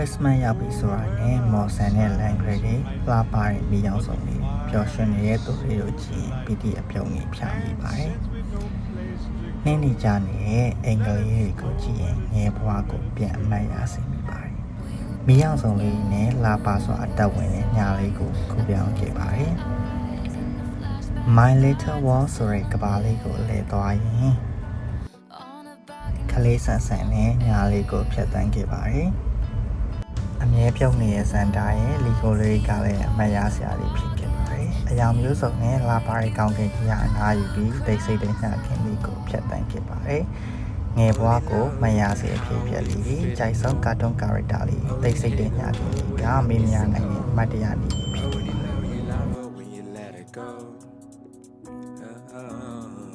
Christmas ရောက်ပြီဆိုတာနဲ့မော်ဆန်နဲ့လန်ဂရိတ်တွေလှပတဲ့မိအောင်ဆုံးတွေပျော်ရွှင်နေတဲ့သူတွေကိုကြည့်ပီတိအပြုံးကြီးဖြာမိပါတယ်။နှင်းနေကြနေတဲ့အင်္ဂလိပ်တွေကိုကြည့်ရင်ငယ်ဘဝကိုပြန်အမှတ်ရစေမိပါတယ်။မိအောင်ဆုံးလေးနဲ့လှပစွာအသက်ဝင်တဲ့ညာလေးကိုခုပြောင်းခဲ့ပါတယ်။ My Little World ဆိုတဲ့ကဘာလေးကိုလဲသွားရင်ကလေးဆန်ဆန်နဲ့ညာလေးကိုဖြတ်တန်းခဲ့ပါတယ်။အမြဲပြုံးနေတဲ့စန်တာရဲ့လီကိုလေးကလည်းအမတ်ရစရာလေးဖြစ်ခဲ့ပါတယ်။အယောင်မျိုးစုံနဲ့လာပါတဲ့ကောင်းကင်ကြီးကအနားယူပြီးတိတ်ဆိတ်တဲ့ညခင်လေးကိုဖြတ်တန်းခဲ့ပါတယ်။ငယ်ဘဝကိုမရစေအဖြစ်ဖြစ်လေးပြီးကြိုက်ဆုံးကာတွန်းကာရက်တာလေးတိတ်ဆိတ်တဲ့ညခင်လေးကမင်းများနိုင်ရဲ့မတ်တရားလေးဖြစ်ခဲ့ပါတယ်။